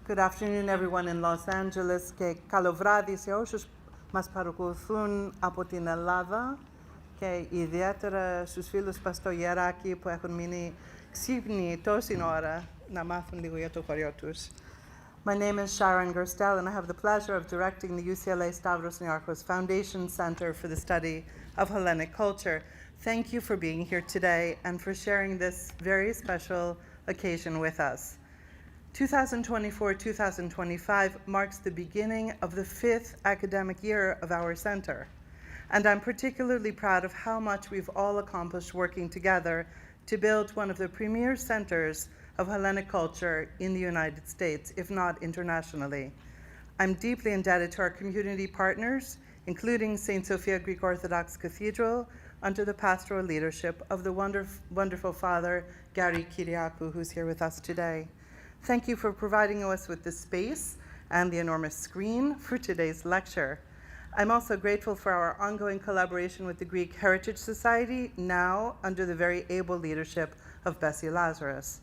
Good afternoon, everyone in Los Angeles. Και καλό βράδυ σε όσους μας παρακολουθούν από την Ελλάδα και ιδιαίτερα στους φίλους μας στο Geraki που έχουν μείνει ξύπνοι τόση ώρα να μάθουν λίγο για το χωριό τους. My name is Sharon Gerstel, and I have the pleasure of directing the UCLA Stavros Niarchos Foundation Center for the Study of Hellenic Culture. Thank you for being here today and for sharing this very special occasion with us. 2024-2025 marks the beginning of the 5th academic year of our center, and I'm particularly proud of how much we've all accomplished working together to build one of the premier centers of Hellenic culture in the United States, if not internationally. I'm deeply indebted to our community partners, including St. Sophia Greek Orthodox Cathedral, under the pastoral leadership of the wonderful Father Geraki, who's here with us today. Thank you for providing us with the space and the enormous screen for today's lecture. I'm also grateful for our ongoing collaboration with the Greek Heritage Society, now under the very able leadership of Bessie Lazarus.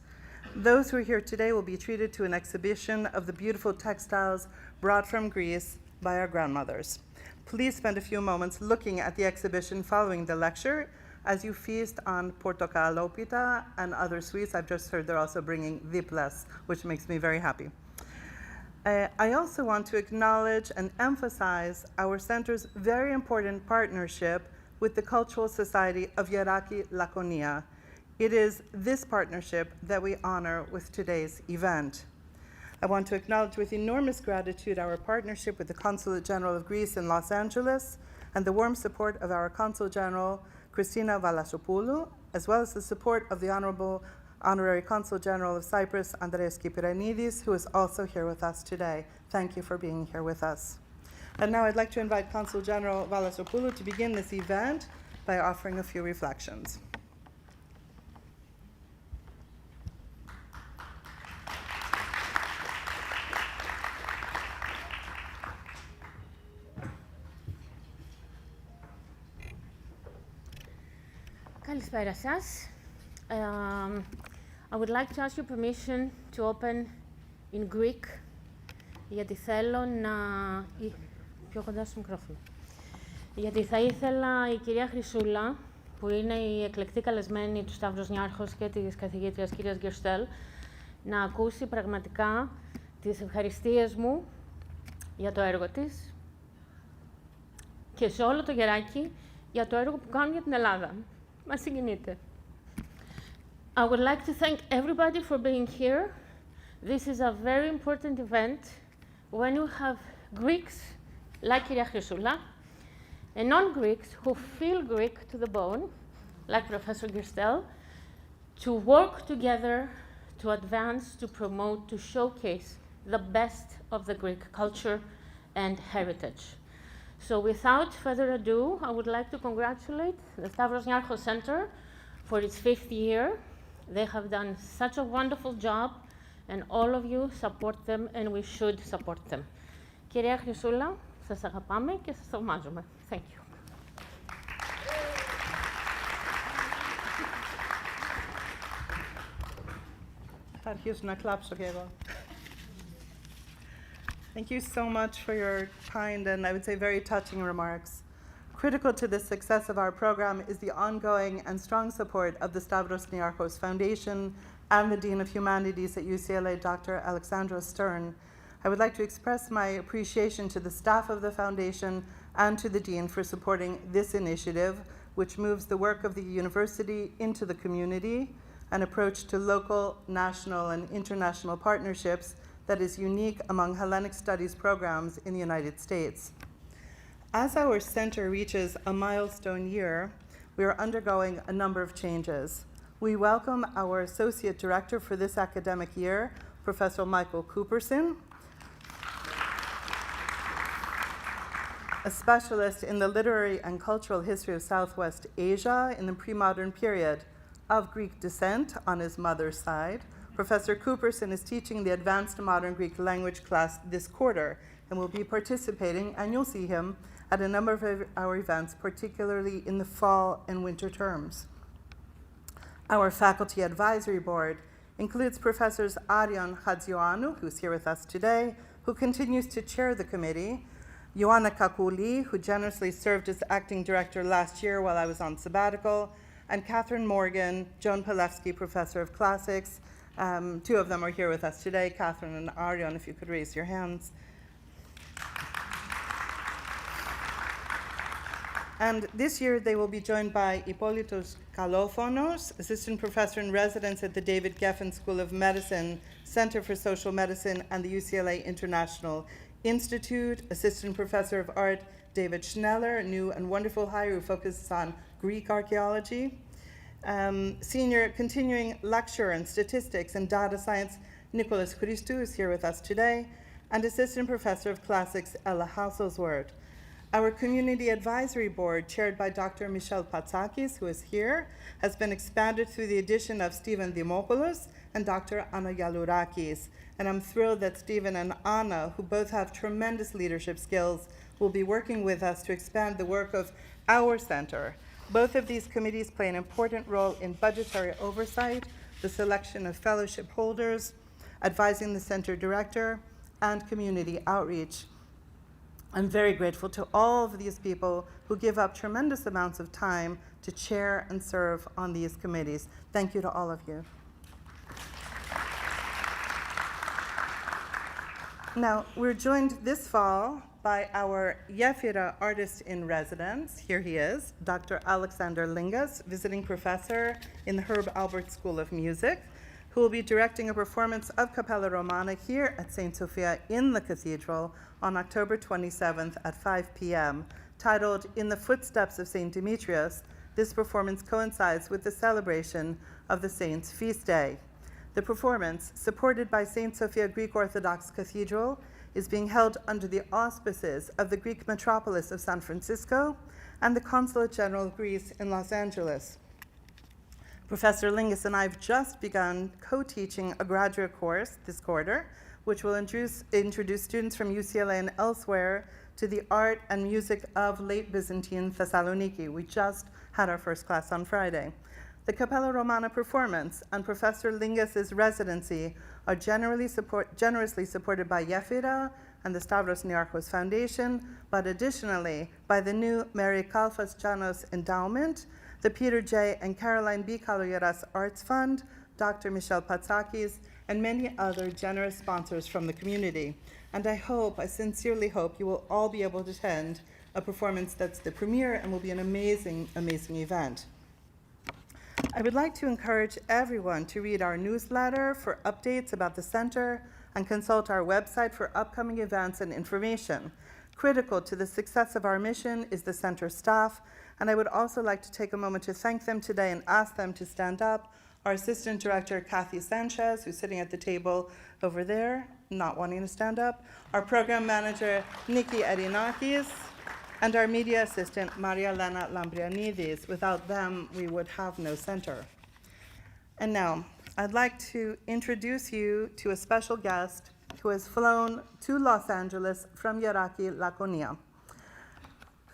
Those who are here today will be treated to an exhibition of the beautiful textiles brought from Greece by our grandmothers. Please spend a few moments looking at the exhibition following the lecture as you feast on portokalopita and other sweets. I've just heard they're also bringing diplas, which makes me very happy. I also want to acknowledge and emphasize our center's very important partnership with the Cultural Society of Geraki Laconia. It is this partnership that we honor with today's event. I want to acknowledge with enormous gratitude our partnership with the Consulate General of Greece in Los Angeles and the warm support of our Consul General, Christina Valasopoulou, as well as the support of the Honorable Honorary Consul General of Cyprus, Andreas Kyprianidis, who is also here with us today. Thank you for being here with us. And now I'd like to invite Consul General Valasopoulou to begin this event by offering a few reflections. Καλησπέρα σας. I would like to ask your permission to open in Greek, γιατί θέλω να... πιο κοντά στο μικρόφωνο. Γιατί θα ήθελα η κυρία Χρυσούλα, που είναι η εκλεκτή καλεσμένη του Σταύρος Νιάρχος και της καθηγήτριας κυρίας Γκερστέλ, να ακούσει πραγματικά τις ευχαριστίες μου για το έργο της και σε όλο το Geraki για το έργο που κάνουν για την Ελλάδα. Μας συγκινείτε. I would like to thank everybody for being here. This is a very important event when you have Greeks like Kyria Chrysoula and non-Greeks who feel Greek to the bone, like Professor Gerstel, to work together, to advance, to promote, to showcase the best of the Greek culture and heritage. So without further ado, I would like to congratulate the Stavros Niarchos Center for its 5th year. They have done such a wonderful job, and all of you support them, and we should support them. Κυρία Χρυσούλα, σας αγαπάμε και σας θαυμάζουμε. Thank you. Θα αρχίσω να κλάψω και εγώ. Thank you so much for your kind and I would say very touching remarks. Critical to the success of our program is the ongoing and strong support of the Stavros Niarchos Foundation and the Dean of Humanities at UCLA, Dr. Alexandros Stern. I would like to express my appreciation to the staff of the foundation and to the Dean for supporting this initiative, which moves the work of the university into the community, an approach to local, national, and international partnerships that is unique among Hellenic studies programs in the United States. As our center reaches a milestone year, we are undergoing a number of changes. We welcome our Associate Director for this academic year, Professor Michael Cooperson, a specialist in the literary and cultural history of Southwest Asia in the pre-modern period, of Greek descent on his mother's side. Professor Cooperson is teaching the Advanced Modern Greek Language class this quarter and will be participating, and you'll see him, at a number of our events, particularly in the fall and winter terms. Our faculty advisory board includes Professors Arion Hadzioannou, who's here with us today, who continues to chair the committee, Ioana Kakuli, who generously served as acting director last year while I was on sabbatical, and Catherine Morgan, Joan Palevsky, professor of classics. Two of them are here with us today, Catherine and Arion, if you could raise your hands. And this year they will be joined by Ippolitos Kalophonos, assistant professor in residence at the David Geffen School of Medicine, Center for Social Medicine, and the UCLA International Institute, assistant professor of art David Schneller, a new and wonderful hire who focuses on Greek archaeology, senior continuing lecturer in statistics and data science Nicholas Christou is here with us today, and assistant professor of classics Ella Hasselzwerd. Our community advisory board, chaired by Dr. Michel Patsakis, who is here, has been expanded through the addition of Stephen Dimopoulos and Dr. Anna Yalourakis. And I'm thrilled that Stephen and Anna, who both have tremendous leadership skills, will be working with us to expand the work of our center. Both of these committees play an important role in budgetary oversight, the selection of fellowship holders, advising the center director, and community outreach. I'm very grateful to all of these people who give up tremendous amounts of time to chair and serve on these committees. Thank you to all of you. Now, we're joined this fall by our Yefira artist in residence. Here he is, Dr. Alexander Lingas, visiting professor in the Herb Albert School of Music, who will be directing a performance of Capella Romana here at St. Sophia in the cathedral on October 27th at 5 p.m. Titled In the Footsteps of St. Demetrius, this performance coincides with the celebration of the saint's feast day. The performance, supported by St. Sophia Greek Orthodox Cathedral, is being held under the auspices of the Greek metropolis of San Francisco and the Consulate General of Greece in Los Angeles. Professor Lingas and I have just begun co-teaching a graduate course this quarter, which will introduce students from UCLA and elsewhere to the art and music of late Byzantine Thessaloniki. We just had our first class on Friday. The Capella Romana performance and Professor Lingas's residency are generously supported by Yefira and the Stavros Niarchos Foundation, but additionally by the new Mary Kalfas Janos Endowment, the Peter J. and Caroline B. Kaloyeras Arts Fund, Dr. Michel Patsakis, and many other generous sponsors from the community. And I sincerely hope you will all be able to attend a performance that's the premiere and will be an amazing, amazing event. I would like to encourage everyone to read our newsletter for updates about the center and consult our website for upcoming events and information. Critical to the success of our mission is the center staff, and I would also like to take a moment to thank them today and ask them to stand up. Our Assistant Director, Kathy Sanchez, who's sitting at the table over there, not wanting to stand up. Our Program Manager, Nikki Adinakis, and our Media Assistant, Maria Elena Lambrianidis. Without them, we would have no center. And now, I'd like to introduce you to a special guest who has flown to Los Angeles from Geraki, Laconia.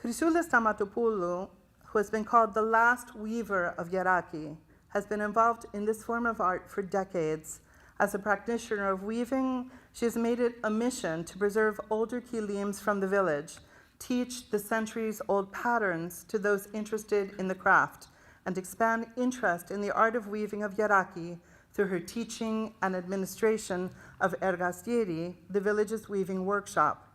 Chrysoula Stamatopoulou, who has been called the last weaver of Geraki, has been involved in this form of art for decades. As a practitioner of weaving, she has made it a mission to preserve older Kilims from the village, teach the centuries-old patterns to those interested in the craft, and expand interest in the art of weaving of Geraki through her teaching and administration of Ergastieri, the village's weaving workshop.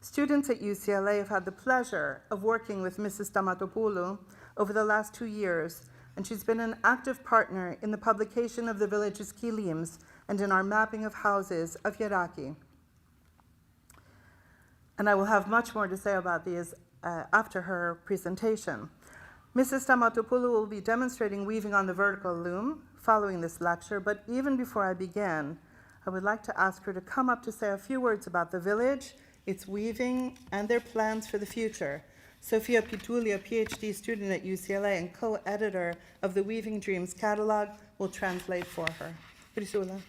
Students at UCLA have had the pleasure of working with Mrs. Stamatopoulou over the last 2 years, and she's been an active partner in the publication of the village's Kilims and in our mapping of houses of Geraki. And I will have much more to say about these after her presentation. Mrs. Stamatopoulou will be demonstrating weaving on the vertical loom following this lecture, but even before I begin, I would like to ask her to come up to say a few words about the village, its weaving, and their plans for the future. Sofia Pituli, a PhD student at UCLA and co-editor of the Weaving Dreams catalog, will translate for her. Chrysoula.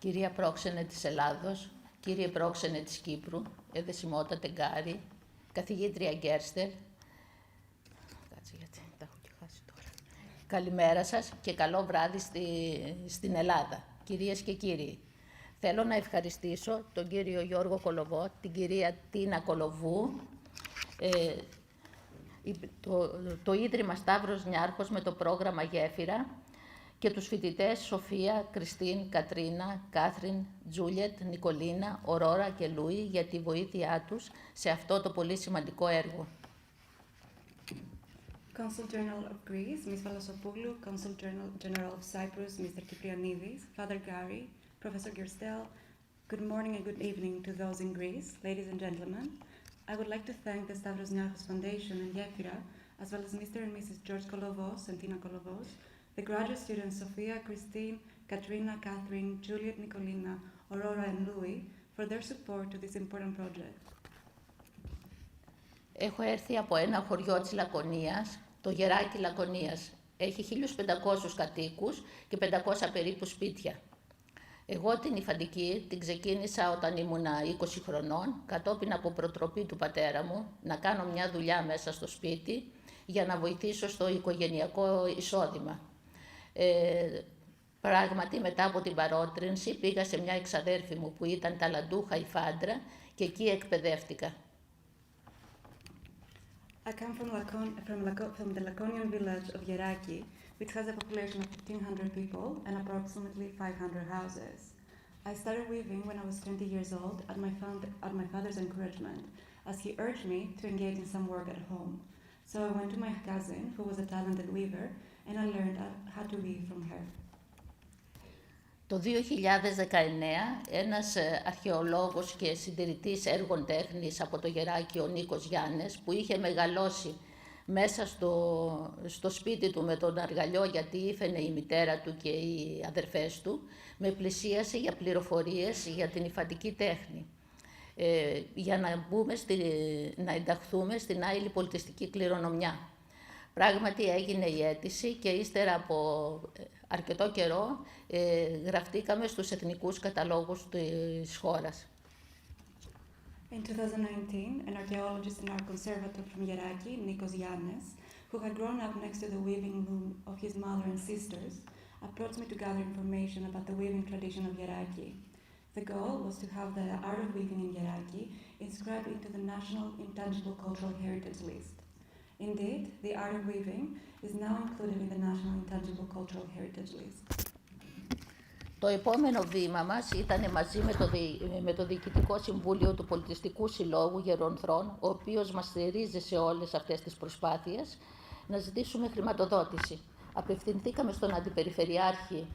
κυρία πρόξενε της Ελλάδος, κύριε πρόξενε της Κύπρου, εδεσιμότατε Γκάρη, καθηγήτρια Γκέρστερ. Κάτσε γιατί τα έχω και χάσει τώρα. Καλημέρα σας και καλό βράδυ στην Ελλάδα, κυρίες και κύριοι. Θέλω να ευχαριστήσω τον κύριο Γιώργο Κολοβό, την κυρία Τίνα Κολοβού, το Ίδρυμα Σταύρος Νιάρχος με το πρόγραμμα Γέφυρα και τους φοιτητές Σοφία, Κριστίν, Κατρίνα, Κάθριν, Τζούλιετ, Νικολίνα, Ορόρα και Λούι για τη βοήθειά τους σε αυτό το πολύ σημαντικό έργο. Consul General of Greece, Ms. Valasopoulou, Consul General of Cyprus, Mr. Kyprianidis, Father Gary, Professor Gerstel, good morning and good evening to those in Greece, ladies and gentlemen. I would like to thank the Stavros Niarchos Foundation and Gefira, as well as Mr. and Mrs. George Kolovos and Tina Kolovos, the graduate students Sofia, Christine, Katrina, Catherine, Juliet, Nicolina, Aurora and Louis, for their support to this important project. Έχω έρθει από ένα χωριό της Λακωνίας, το Γεράκι Λακωνίας. Έχει 1.500 κατοίκους και 500 περίπου σπίτια. Εγώ την υφαντική την ξεκίνησα όταν ήμουνα 20 χρονών, κατόπιν από προτροπή του πατέρα μου, να κάνω μια δουλειά μέσα στο σπίτι για να βοηθήσω στο οικογενειακό εισόδημα. Πράγματι, μετά από την παρότρινση, πήγα σε μια εξαδέρφη μου που ήταν ταλαντούχα υφάντρα και εκεί εκπαιδεύτηκα. I come from the Laconian village of Geraki, which has a population of 1,500 people and approximately 500 houses. I started weaving when I was 20 years old at my father's encouragement, as he urged me to engage in some work at home. So I went to my cousin, who was a talented weaver, and I learned how to weave from her. Το 2019, ένας αρχαιολόγος και συντηρητής έργων τέχνης από το Γεράκι, ο Νίκος Γιάννης, που είχε μεγαλώσει μέσα στο σπίτι του με τον αργαλιό, γιατί ήφαινε η μητέρα του και οι αδερφές του, με πλησίασε για πληροφορίες για την υφαντική τέχνη, για να ενταχθούμε στην άειλη πολιτιστική κληρονομιά. Πράγματι έγινε η αίτηση και ύστερα από αρκετό καιρό γραφτήκαμε στους εθνικούς καταλόγους της χώρας. In 2019, an archaeologist and art conservator from Geraki, Nikos Yannis, who had grown up next to the weaving loom of his mother and sisters, approached me to gather information about the weaving tradition of Geraki. The goal was to have the art of weaving in Geraki inscribed into the National Intangible Cultural Heritage List. Indeed, the art of weaving is now included in the National Intangible Cultural Heritage List. Το επόμενο βήμα μας ήταν μαζί με το Διοικητικό Συμβούλιο του Πολιτιστικού Συλλόγου Γερονθρών, ο οποίος μας στηρίζει σε όλες αυτές τις προσπάθειες, να ζητήσουμε χρηματοδότηση. Απευθυνθήκαμε στον Αντιπεριφερειάρχη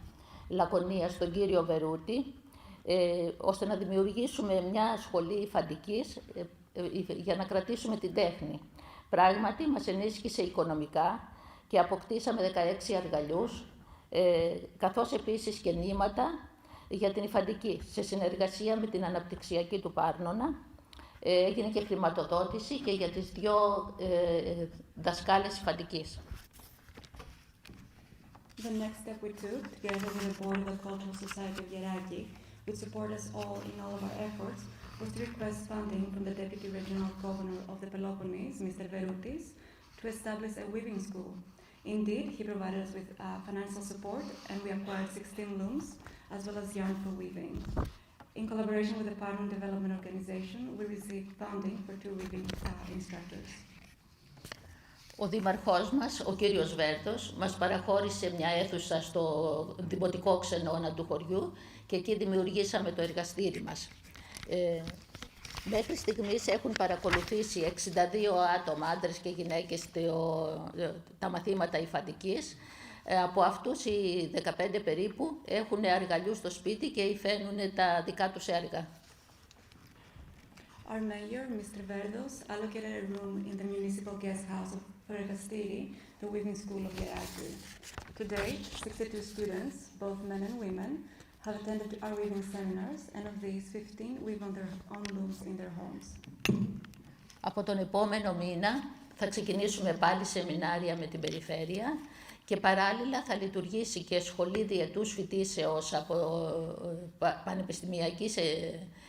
Λακωνίας, τον κύριο Βερούτη, ώστε να δημιουργήσουμε μια σχολή υφαντικής για να κρατήσουμε την τέχνη. Πράγματι, μας ενίσχυσε οικονομικά και αποκτήσαμε 16 αργαλιούς, καθώς επίσης και νήματα για την υφαντική. Σε συνεργασία με την αναπτυξιακή του Πάρνονα, έγινε και χρηματοδότηση και για τις 2 δασκάλες υφαντικής. The next step we took, together with the board of the Cultural Society of Geraki, which support us all in all of our efforts, was to request funding from the Deputy Regional Governor of the Peloponnese, Mr. Veroutis, to establish a weaving school. Indeed, he provided us with financial support, and we acquired 16 looms, as well as yarn for weaving. In collaboration with the Partner Development Organization, we received funding for 2 weaving instructors. Ο δήμαρχός μας, ο κύριος Βέρτος, μας παραχώρησε μια αίθουσα στο δημοτικό ξενώνα του χωριού και εκεί δημιουργήσαμε το εργαστήρι μας. Μέχρι στιγμής έχουν παρακολουθήσει 62 άτομα, άντρες και γυναίκες, τα μαθήματα υφαντικής. Από αυτούς οι 15 περίπου έχουν αργαλιούς στο σπίτι και υφαίνουν τα δικά τους έργα. Our mayor, Mr. Verdos, allocated a room in the municipal guest house of Fergastiri, the weaving school of Geraki. To date, 62 students, both men and women, have attended our weaving seminars, and of these, 15 weave on their own looms in their homes. Από τον επόμενο μήνα θα ξεκινήσουμε πάλι σεμινάρια με την περιφέρεια Και παράλληλα θα λειτουργήσει και σχολή διετούς φοιτήσεως από πανεπιστημιακής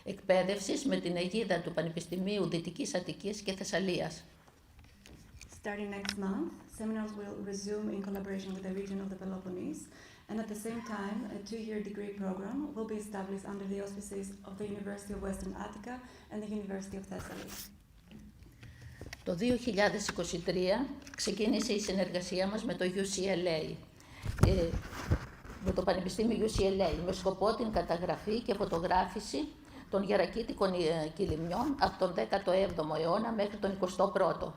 εκπαίδευσης με την αιγίδα του Πανεπιστημίου Δυτικής Αττικής και Θεσσαλίας. Starting next month, seminars will resume in collaboration with the region of the Peloponnese, and at the same time, a 2-year degree program will be established under the auspices of the University of Western Attica and the University of Thessaly. Το 2023 ξεκίνησε η συνεργασία μας με το UCLA, με το Πανεπιστήμιο UCLA, με σκοπό την καταγραφή και φωτογράφηση των γερακίτικων κιλιμιών από τον 17ο αιώνα μέχρι τον 21ο.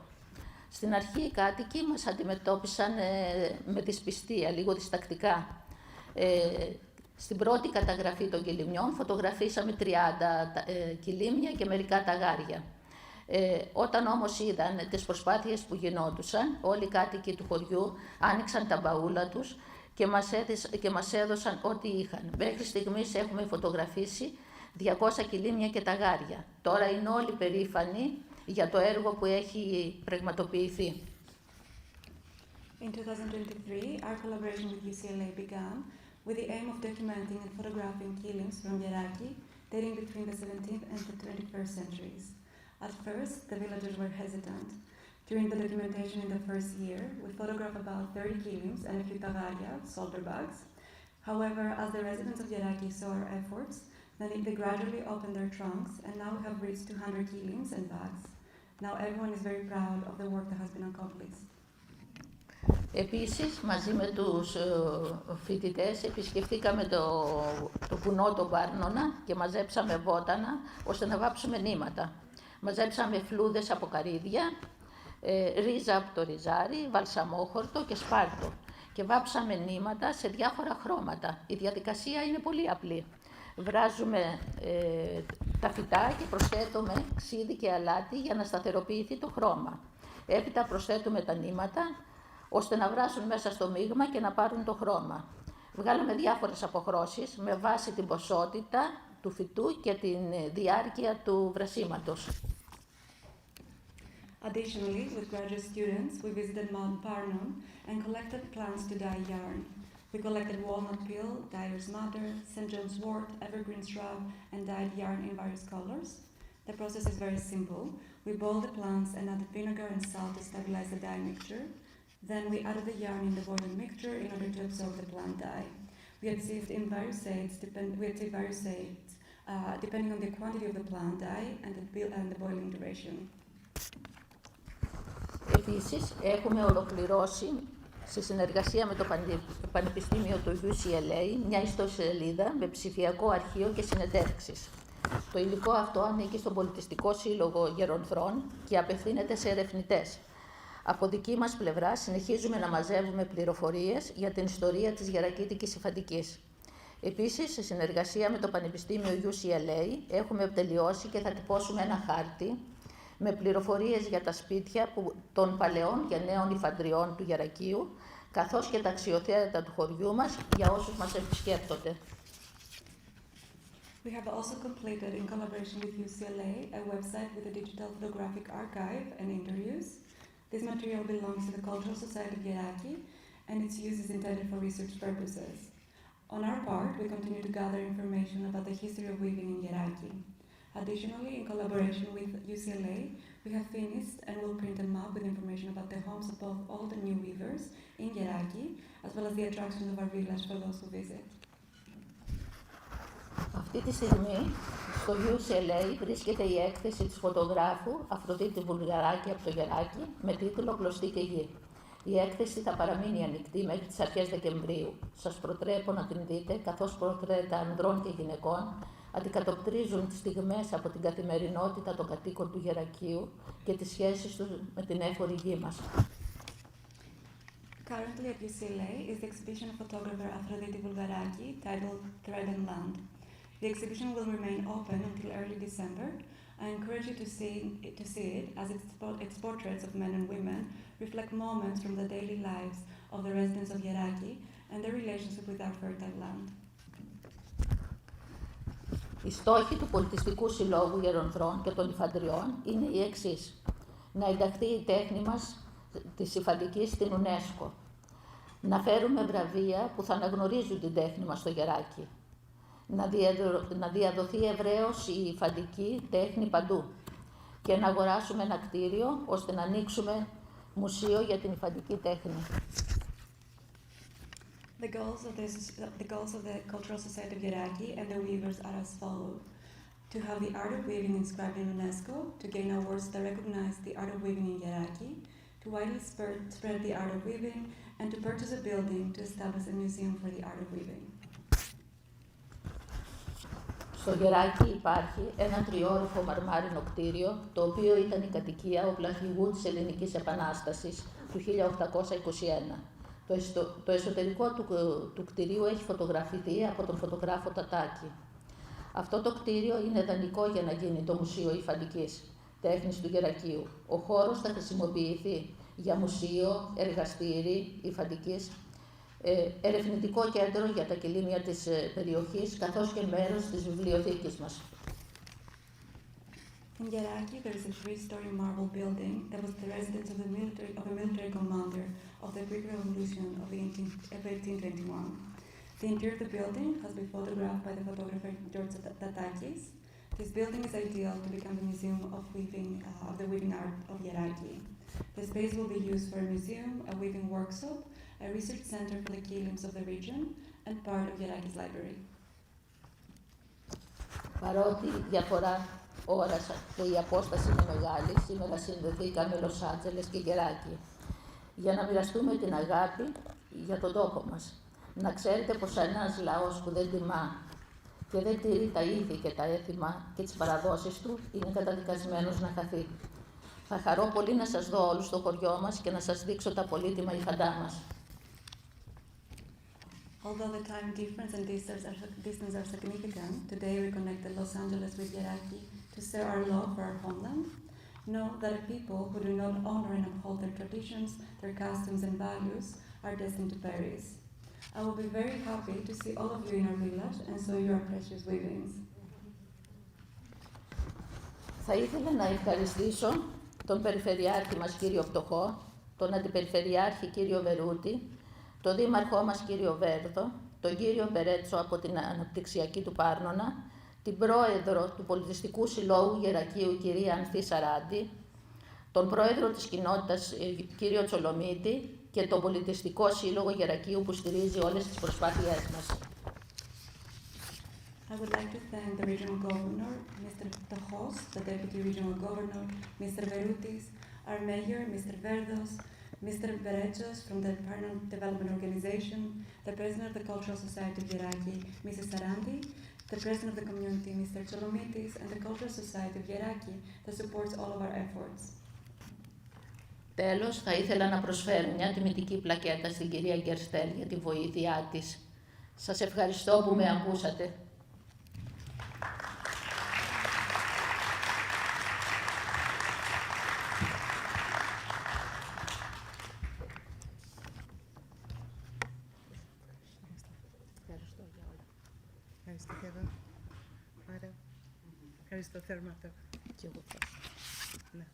Στην αρχή οι κάτοικοι μας αντιμετώπισαν με δυσπιστία, λίγο διστακτικά. Στην πρώτη καταγραφή των κιλιμιών φωτογραφίσαμε 30 κιλίμια και μερικά ταγάρια. Όταν όμως είδαν τις προσπάθειες που γινόντουσαν, όλοι οι κάτοικοι του χωριού άνοιξαν τα μπαούλα τους και μας έδωσαν ό,τι είχαν. Μέχρι στιγμής έχουμε φωτογραφίσει 200 κιλίμια και ταγάρια. Τώρα είναι όλοι περήφανοι για το έργο που έχει πραγματοποιηθεί. In 2023, our collaboration with UCLA began with the aim of documenting and photographing kilims from Geraki dating between the 17th and the 21st centuries. At first, the villagers were hesitant. During the documentation in the first year, we photographed about 30 kilims and a few tagaria, solder bags. However, as the residents of Geraki saw our efforts, then they gradually opened their trunks, and now we have reached 200 kilims and bags. Now everyone is very proud of the work that has been accomplished. Επίσης, μαζί με τους φοιτητές επισκεφτήκαμε το βουνό των Βάρνονα και μαζέψαμε βότανα ώστε να βάψουμε νήματα. Μαζέψαμε φλούδες από καρύδια, ρίζα από το ριζάρι, βαλσαμόχορτο και σπάρτο και βάψαμε νήματα σε διάφορα χρώματα. Η διαδικασία είναι πολύ απλή. Βράζουμε τα φυτά και προσθέτουμε ξύδι και αλάτι για να σταθεροποιηθεί το χρώμα. Έπειτα προσθέτουμε τα νήματα ώστε να βράσουν μέσα στο μείγμα και να πάρουν το χρώμα. Βγάλαμε διάφορες αποχρώσεις με βάση την ποσότητα του φυτού και την διάρκεια του βρασίματος. Additionally, with graduate students, we visited Mount Parnon and collected plants to dye yarn. We collected walnut peel, dyer's madder, St. John's wort, evergreen shrub, and dyed yarn in various colors. The process is very simple. We boiled the plants and added vinegar and salt to stabilize the dye mixture. Then we added the yarn in the boiling mixture in order to absorb the plant dye. We achieved various shades depending on the quantity of the plant dye and the boiling duration. Επίσης, έχουμε ολοκληρώσει σε συνεργασία με το Πανεπιστήμιο του UCLA μια ιστοσελίδα με ψηφιακό αρχείο και συνεντεύξεις. Το υλικό αυτό ανήκει στον Πολιτιστικό Σύλλογο Γερονθρών και απευθύνεται σε ερευνητές. Από δική μας πλευρά συνεχίζουμε να μαζεύουμε πληροφορίες για την ιστορία της γερακίτικης υφαντικής. Επίσης, σε συνεργασία με το Πανεπιστήμιο UCLA έχουμε τελειώσει και θα τυπώσουμε ένα χάρτη με πληροφορίες για τα σπίτια των παλαιών και νέων υφαντριών του Γερακείου, καθώς και τα αξιοθέατα του χωριού μας για όσους μας επισκέπτονται. We have also completed, in collaboration with UCLA, a website with a digital photographic archive and interviews. This material belongs to the Cultural Society of Geraki, and its use is intended for research purposes. On our part, we continue to gather information about the history of weaving in Geraki. Additionally, in collaboration with UCLA, we have finished and will print a map with information about the homes of both old and new weavers in Geraki, as well as the attractions of our village for those who visit. Αυτή τη στιγμή στο UCLA βρίσκεται η έκθεση της φωτογράφου Αφροδίτη Βουλγαράκη από το Γεράκι με τίτλο «Κλωστή και γη». Η έκθεση θα παραμείνει ανοιχτή μέχρι τις αρχές Δεκεμβρίου. Σας προτρέπω να την δείτε, καθώς πορτρέτα ανδρών και γυναικών αντικατοπτρίζουν τις στιγμές από την καθημερινότητα των κατοίκων του Γερακείου και τις σχέσεις τους με την έφορη γη μας. Currently at UCLA is the exhibition of photographer Afroditi Vulgaraki titled Thread and Land. The exhibition will remain open until early December. I encourage you to see it as its portraits of men and women reflect moments from the daily lives of the residents of Geraki and their relationship with our fertile land. Οι στόχοι του Πολιτιστικού Συλλόγου Γερονθρών και των Υφαντριών είναι οι εξής. Να ενταχθεί η τέχνη μας της υφαντικής στην UNESCO. Να φέρουμε βραβεία που θα αναγνωρίζουν την τέχνη μας στο Γεράκι. Να διαδοθεί ευρέως η υφαντική τέχνη παντού. Και να αγοράσουμε ένα κτίριο ώστε να ανοίξουμε μουσείο για την υφαντική τέχνη. The goals of the Cultural Society of Geraki and the weavers are as follows: to have the art of weaving inscribed in UNESCO, to gain awards that recognize the art of weaving in Geraki, to widely spread the art of weaving, and to purchase a building to establish a museum for the art of weaving. Στο Geraki υπάρχει ένα τριόροφο μαρμάρινο κτίριο, το οποίο ήταν η κατοικία οπλαρχηγού της Ελληνικής Επανάστασης του 1821. Το εσωτερικό του κτηρίου έχει φωτογραφηθεί από τον φωτογράφο Τατάκη. Αυτό το κτίριο είναι ιδανικό για να γίνει το Μουσείο Υφαντικής Τέχνης του Γερακείου. Ο χώρος θα χρησιμοποιηθεί για μουσείο, εργαστήρι υφαντικής, ερευνητικό κέντρο για τα κιλίμια της περιοχής, καθώς και μέρος της βιβλιοθήκης μας. In Geraki, there is a three-story marble building that was the residence of a military commander of the Greek Revolution of 1821. The interior of the building has been photographed by the photographer George Tatakis. This building is ideal to become the museum of the weaving art of Geraki. The space will be used for a museum, a weaving workshop, a research center for the Kilims of the region, and part of Geraki's library. Παρότι η διαφορά ώρας και η απόσταση είναι μεγάλη, σήμερα συνδεθήκαμε Λος Άντζελες και Geraki για να μοιραστούμε την αγάπη για τον τόπο μας. Να ξέρετε πως ένας λαός που δεν τιμά και δεν τηρεί τα ήθη και τα έθιμα και τις παραδόσεις του είναι καταδικασμένος να χαθεί. Θα χαρώ πολύ να σας δω όλους στο χωριό μας και να σας δείξω τα πολύτιμα υφαντά μας. Although the time difference and distance are significant, today we connected Los Angeles with Geraki to share our love for our homeland. Know that a people who do not honor and uphold their traditions, their customs and values are destined to perish. I will be very happy to see all of you in our village and show you our precious weavings. Θα ήθελα να ευχαριστήσω τον Περιφερειάρχη μας κύριο Πτωχό, τον Αντιπεριφερειάρχη κύριο Βερούτη, τον Δήμαρχό μας κύριο Βέρδο, τον κύριο Μπερέτσο από την Αναπτυξιακή του Πάρνονα, την Πρόεδρο του Πολιτιστικού Συλλόγου Γερακείου κυρία Ανθή Σαράντη, τον Πρόεδρο της Κοινότητας κύριο Τσολομίτη και τον Πολιτιστικό Σύλλογο Γερακείου που στηρίζει όλες τις προσπάθειές μας. I would like to thank the Regional Governor, Mr. Ptochos, the Deputy Regional Governor, Mr. Veroutis, our Mayor, Mr. Verdos, Mr. Berechos from the Partner Development Organization, the President of the Cultural Society of Geraki, Mrs. Sarandi, the President of the community, Mr. Cholomitis, and the Cultural Society of Geraki that supports all of our efforts. Τέλος, θα ήθελα να προσφέρω μια τιμητική πλακέτα στην κυρία Γκερστέλ για τη βοήθειά της. Σας ευχαριστώ που με ακούσατε. Ευχαριστώ θερμά. Και εγώ Ναι.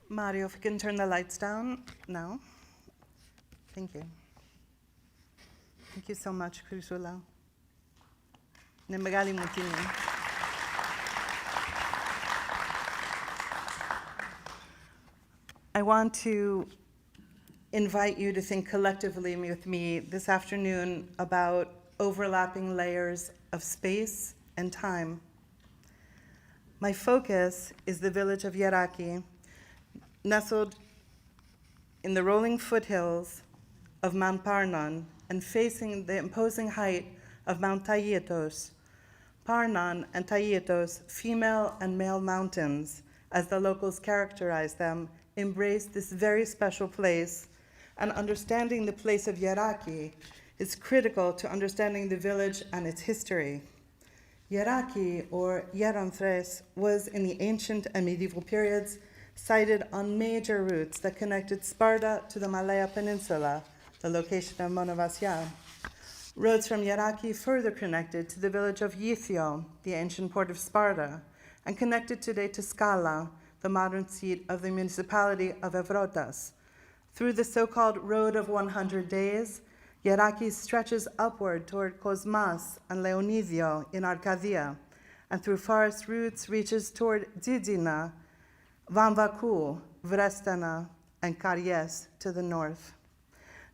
Mario, if you can turn the lights down now. Thank you. Thank you so much, Crisula. Είναι μεγάλη μου τιμή. I want to invite you to think collectively with me this afternoon about overlapping layers of space and time. My focus is the village of Geraki, nestled in the rolling foothills of Mount Parnon and facing the imposing height of Mount Taygetos. Parnon and Taygetos, female and male mountains, as the locals characterize them, embrace this very special place, and understanding the place of Geraki is critical to understanding the village and its history. Geraki, or Geronthres, was in the ancient and medieval periods sited on major routes that connected Sparta to the Malaya Peninsula, the location of Monovasia. Roads from Geraki further connected to the village of Yithio, the ancient port of Sparta, and connected today to Skala, the modern seat of the municipality of Evrotas. Through the so-called Road of 100 Days, Geraki stretches upward toward Kosmas and Leonidio in Arcadia, and through forest routes reaches toward Dzidina, Vamvakou, Vrestana, and Karies to the north.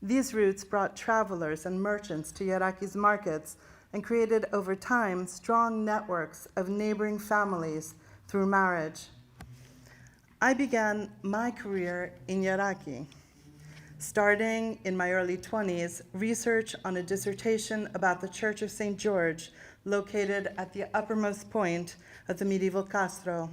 These routes brought travelers and merchants to Geraki's markets and created over time strong networks of neighboring families through marriage. I began my career in Geraki, starting in my early 20s, research on a dissertation about the Church of St. George, located at the uppermost point of the medieval Castro.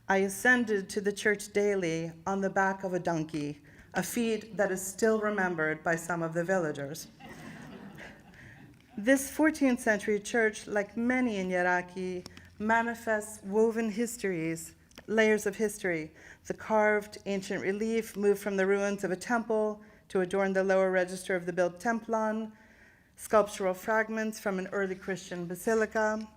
I ascended to the church daily on the back of a donkey, a feat that is still remembered by some of the villagers. This 14th century church, like many in Geraki, manifests woven layers of history. The carved ancient relief moved from the ruins of a temple to adorn the lower register of the built templon, sculptural fragments from an early Christian basilica,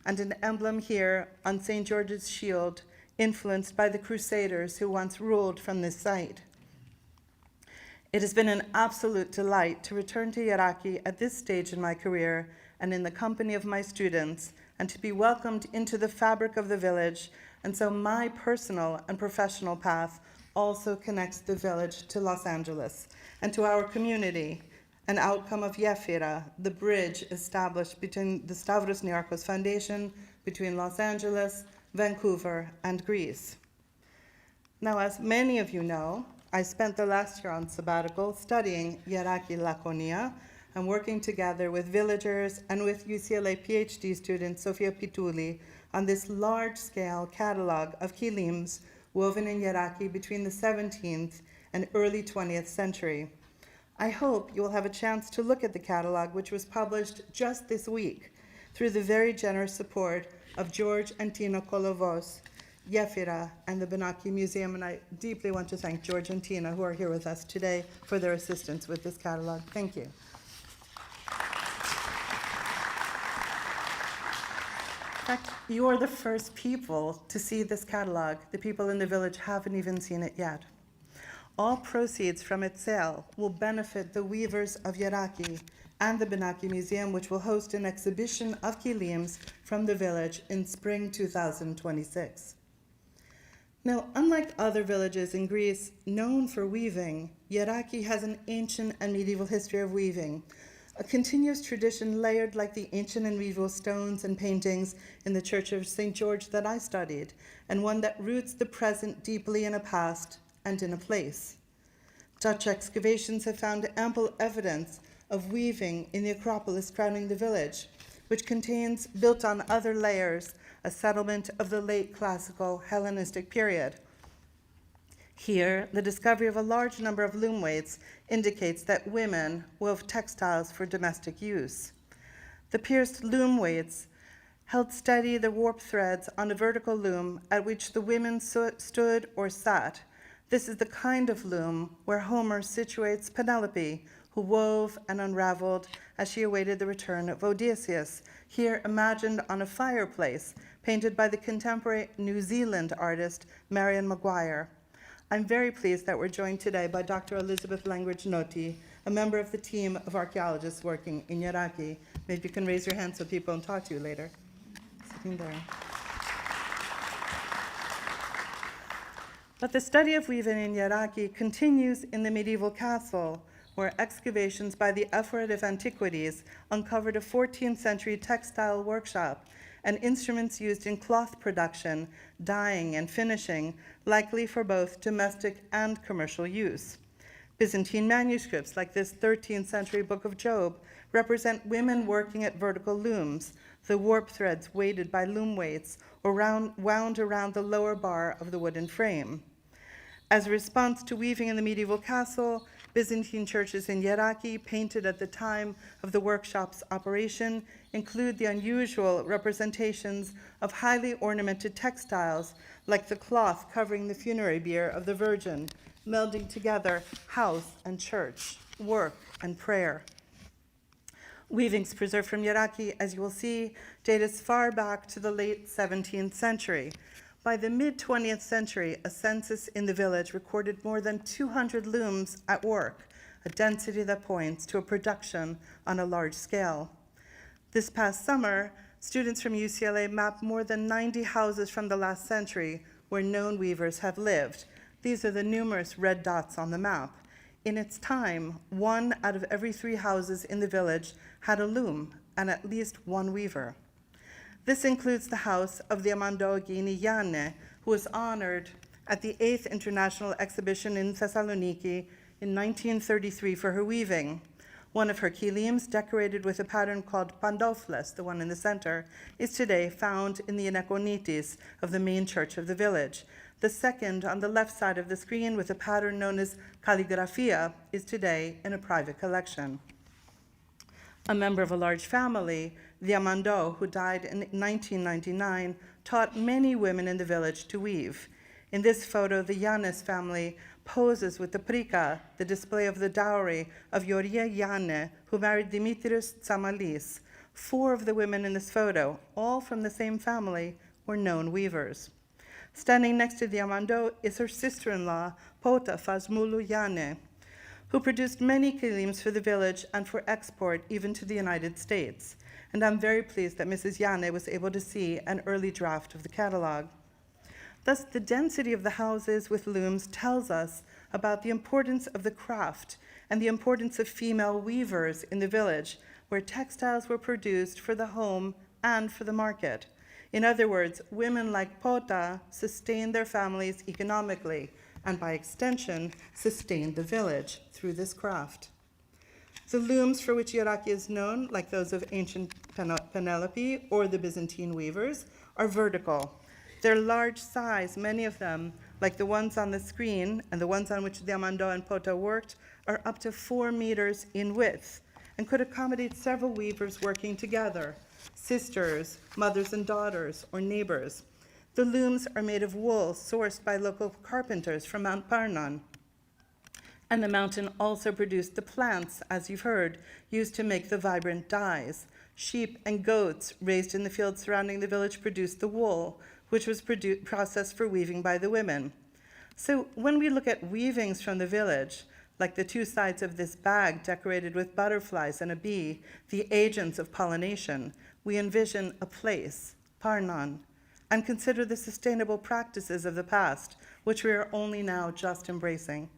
and an emblem here on St. George's shield, influenced by the Crusaders who once ruled from this site. It has been an absolute delight to return to Geraki at this stage in my career and in the company of my students, and to be welcomed into the fabric of the village, and so my personal and professional path also connects the village to Los Angeles and to our community, an outcome of Yefira, the bridge established between the Stavros Niarchos Foundation between Los Angeles, Vancouver, and Greece. Now, as many of you know, I spent the last year on sabbatical studying Geraki Laconia and working together with villagers and with UCLA PhD student Sofia Pituli on this large-scale catalog of Kilims woven in Geraki between the 17th and early 20th century. I hope you will have a chance to look at the catalog, which was published just this week through the very generous support of George and Tina Kolovos, Yefira, and the Benaki Museum, and I deeply want to thank George and Tina, who are here with us today, for their assistance with this catalog. Thank you. In fact, you are the first people to see this catalog. The people in the village haven't even seen it yet. All proceeds from its sale will benefit the weavers of Geraki and the Benaki Museum, which will host an exhibition of Kilims from the village in spring 2026. Now, unlike other villages in Greece known for weaving, Geraki has an ancient and medieval history of weaving, a continuous tradition layered like the ancient and medieval stones and paintings in the Church of St. George that I studied, and one that roots the present deeply in a past and in a place. Dutch excavations have found ample evidence of weaving in the Acropolis crowning the village, which contains, built on other layers, a settlement of the late classical Hellenistic period. Here, the discovery of a large number of loom weights indicates that women wove textiles for domestic use. The pierced loom weights held steady the warp threads on a vertical loom at which the women stood or sat. This is the kind of loom where Homer situates Penelope, who wove and unraveled as she awaited the return of Odysseus, here imagined on a fireplace painted by the contemporary New Zealand artist Marion Maguire. I'm very pleased that we're joined today by Dr. Elizabeth Langridge-Noti, a member of the team of archaeologists working in Geraki. Maybe you can raise your hand so people can talk to you later. Sitting there. But the study of weaving in Geraki continues in the medieval castle, where excavations by the Ephoret of Antiquities uncovered a 14th century textile workshop and instruments used in cloth production, dyeing, and finishing, likely for both domestic and commercial use. Byzantine manuscripts, like this 13th century Book of Job, represent women working at vertical looms, the warp threads weighted by loom weights or wound around the lower bar of the wooden frame. As a response to weaving in the medieval castle, Byzantine churches in Geraki, painted at the time of the workshop's operation, include the unusual representations of highly ornamented textiles, like the cloth covering the funerary bier of the Virgin, melding together house and church, work and prayer. Weavings preserved from Geraki, as you will see, date as far back to the late 17th century. By the mid-20th century, a census in the village recorded more than 200 looms at work, a density that points to a production on a large scale. This past summer, students from UCLA mapped more than 90 houses from the last century where known weavers have lived. These are the numerous red dots on the map. In its time, 1 out of every 3 houses in the village had a loom and at least one weaver. This includes the house of the Amandogini Yanne, who was honored at the 8th International Exhibition in Thessaloniki in 1933 for her weaving. One of her kilims, decorated with a pattern called pandofles, the one in the center, is today found in the inekonitis of the main church of the village. The second, on the left side of the screen, with a pattern known as calligraphia, is today in a private collection. A member of a large family, the Amando, who died in 1999, taught many women in the village to weave. In this photo, the Yannes family poses with the prika, the display of the dowry of Yoria Yanne, who married Dimitrios Tsamalis. 4 of the women in this photo, all from the same family, were known weavers. Standing next to the Amando is her sister-in-law, Pota Fazmulu Yanne, who produced many kilims for the village and for export even to the United States. And I'm very pleased that Mrs. Yanne was able to see an early draft of the catalog. Thus, the density of the houses with looms tells us about the importance of the craft and the importance of female weavers in the village, where textiles were produced for the home and for the market. In other words, women like Pota sustained their families economically, and by extension, sustained the village through this craft. The looms for which Geraki is known, like those of ancient Penelope or the Byzantine weavers, are vertical. Their large size, many of them, like the ones on the screen and the ones on which the Amando and Pota worked, are up to 4 meters in width and could accommodate several weavers working together, sisters, mothers and daughters, or neighbors. The looms are made of wool sourced by local carpenters from Mount Parnan. And the mountain also produced the plants, as you've heard, used to make the vibrant dyes. Sheep and goats raised in the fields surrounding the village produced the wool, which was processed for weaving by the women. So when we look at weavings from the village, like the 2 sides of this bag decorated with butterflies and a bee, the agents of pollination, we envision a place, Parnan, and consider the sustainable practices of the past, which we are only now just embracing.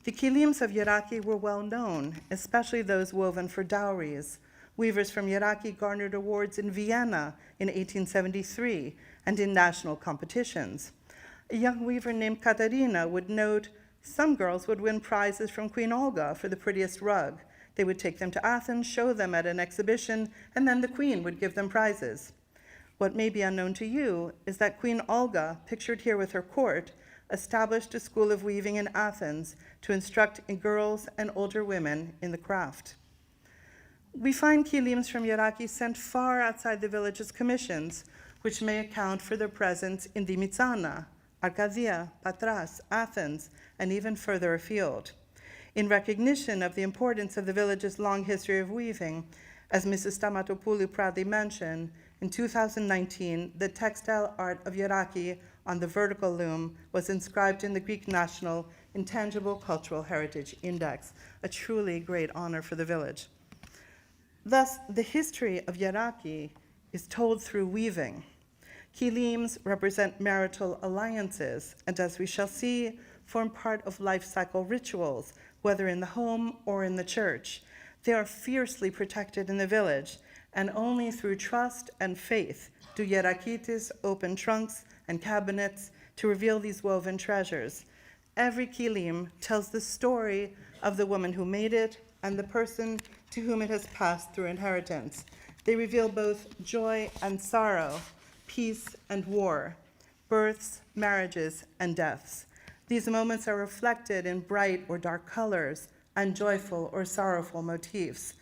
The kilims of Geraki were well known, especially those woven for dowries. Weavers from Geraki garnered awards in Vienna in 1873 and in national competitions. A young weaver named Katarina would note some girls would win prizes from Queen Olga for the prettiest rug. They would take them to Athens, show them at an exhibition, and then the queen would give them prizes. What may be unknown to you is that Queen Olga, pictured here with her court, established a school of weaving in Athens to instruct girls and older women in the craft. We find kilims from Geraki sent far outside the village's commissions, which may account for their presence in Dimitsana, Arcadia, Patras, Athens, and even further afield. In recognition of the importance of the village's long history of weaving, as Mrs. Stamatopoulou proudly mentioned, in 2019, the textile art of Geraki on the vertical loom was inscribed in the Greek National Intangible Cultural Heritage Index, a truly great honor for the village. Thus, the history of Geraki is told through weaving. Kilims represent marital alliances, and as we shall see, form part of life cycle rituals, whether in the home or in the church. They are fiercely protected in the village, and only through trust and faith do Gerakites open trunks and cabinets to reveal these woven treasures. Every kilim tells the story of the woman who made it and the person to whom it has passed through inheritance. They reveal both joy and sorrow, peace and war, births, marriages, and deaths. These moments are reflected in bright or dark colors and joyful or sorrowful motifs.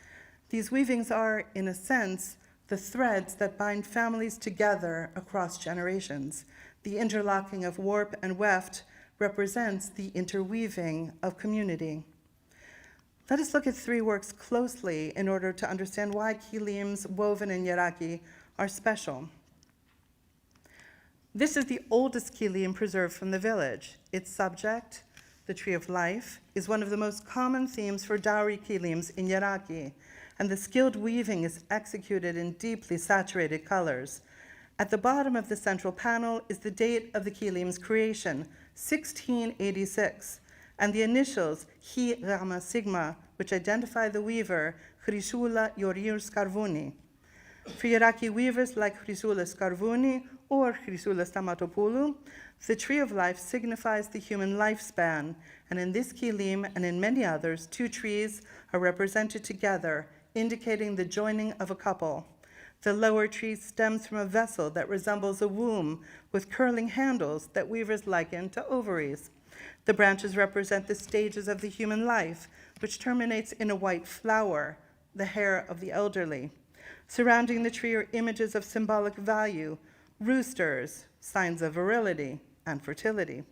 These weavings are, in a sense, the threads that bind families together across generations. The interlocking of warp and weft represents the interweaving of community. Let us look at three works closely in order to understand why kilims woven in Geraki are special. This is the oldest kilim preserved from the village. Its subject, the tree of life, is one of the most common themes for dowry kilims in Geraki, and the skilled weaving is executed in deeply saturated colors. At the bottom of the central panel is the date of the kilim's creation, 1686, and the initials Chi Rama Sigma, which identify the weaver Chrysoula Iorir Scarvuni. For Geraki weavers like Chrysoula Scarvuni or Chrysoula Stamatopoulou, the tree of life signifies the human lifespan, and in this kilim and in many others, two trees are represented together, indicating the joining of a couple. The lower tree stems from a vessel that resembles a womb with curling handles that weavers liken to ovaries. The branches represent the stages of the human life, which terminates in a white flower, the hair of the elderly. Surrounding the tree are images of symbolic value, roosters, signs of virility and fertility,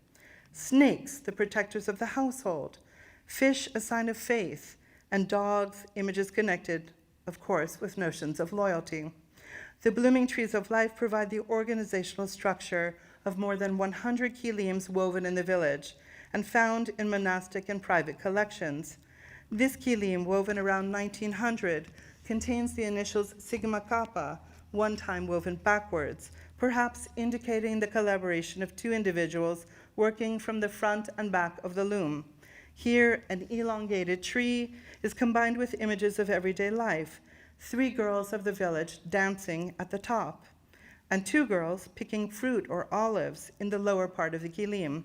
snakes, the protectors of the household, fish, a sign of faith, and dogs, images connected, of course, with notions of loyalty. The blooming trees of life provide the organizational structure of more than 100 kilims woven in the village and found in monastic and private collections. This kilim, woven around 1900, contains the initials Sigma Kappa, one time woven backwards, perhaps indicating the collaboration of two individuals working from the front and back of the loom. Here, an elongated tree is combined with images of everyday life, three girls of the village dancing at the top, and two girls picking fruit or olives in the lower part of the kilim.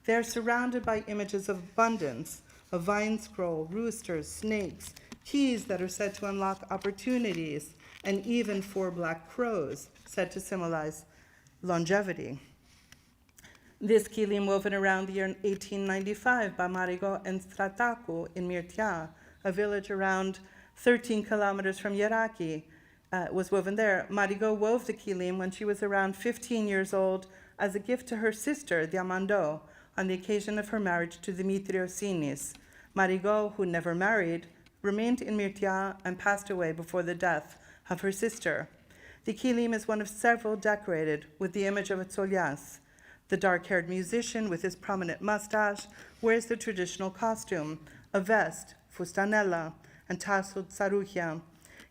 They are surrounded by images of abundance, a vine scroll, roosters, snakes, keys that are said to unlock opportunities, and even four black crows, said to symbolize longevity. This kilim, woven around the year 1895 by Marigo and Strataku in Mirtia, a village around 13 kilometers from Geraki, was woven there. Marigo wove the kilim when she was around 15 years old as a gift to her sister, Diamando, on the occasion of her marriage to Dimitrios Sinis. Marigo, who never married, remained in Mirtia and passed away before the death of her sister. The kilim is one of several decorated with the image of a tsolias. The dark-haired musician with his prominent mustache wears the traditional costume, a vest, fustanella, and tasseled tsarouchia.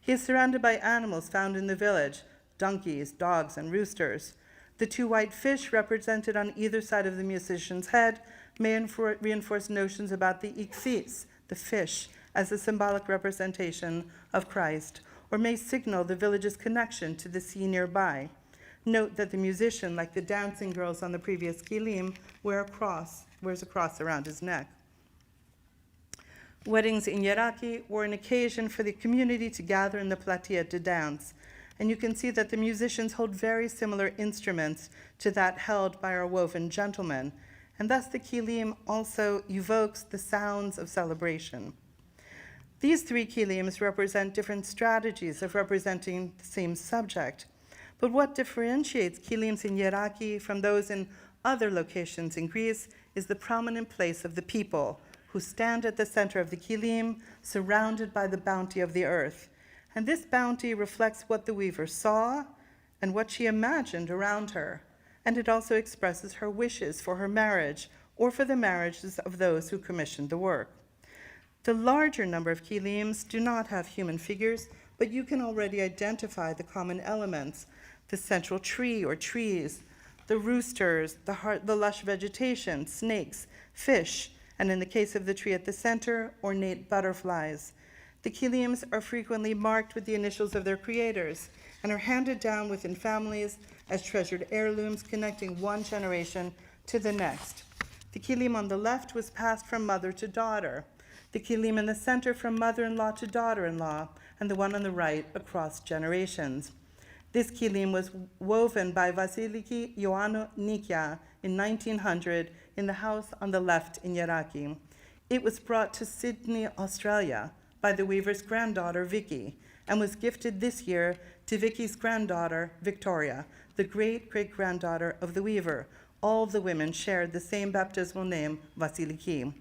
He is surrounded by animals found in the village, donkeys, dogs, and roosters. The two white fish represented on either side of the musician's head may reinforce notions about the ichthys, the fish, as a symbolic representation of Christ, or may signal the village's connection to the sea nearby. Note that the musician, like the dancing girls on the previous kilim, wears a cross around his neck. Weddings in Geraki were an occasion for the community to gather in the platea to dance, and you can see that the musicians hold very similar instruments to that held by our woven gentlemen, and thus the kilim also evokes the sounds of celebration. These three kilims represent different strategies of representing the same subject, but what differentiates kilims in Geraki from those in other locations in Greece is the prominent place of the people, who stand at the center of the kilim, surrounded by the bounty of the earth. And this bounty reflects what the weaver saw and what she imagined around her. And it also expresses her wishes for her marriage or for the marriages of those who commissioned the work. The larger number of kilims do not have human figures, but you can already identify the common elements: the central tree or trees, the roosters, the lush vegetation, snakes, fish, and in the case of the tree at the center, ornate butterflies. The kilims are frequently marked with the initials of their creators and are handed down within families as treasured heirlooms connecting one generation to the next. The kilim on the left was passed from mother to daughter, the kilim in the center from mother-in-law to daughter-in-law, and the one on the right across generations. This kilim was woven by Vasiliki Ioannou Nikia in 1900 in the house on the left in Geraki. It was brought to Sydney, Australia by the weaver's granddaughter, Vicky, and was gifted this year to Vicky's granddaughter, Victoria, the great-great-granddaughter of the weaver. All the women shared the same baptismal name, Vasiliki.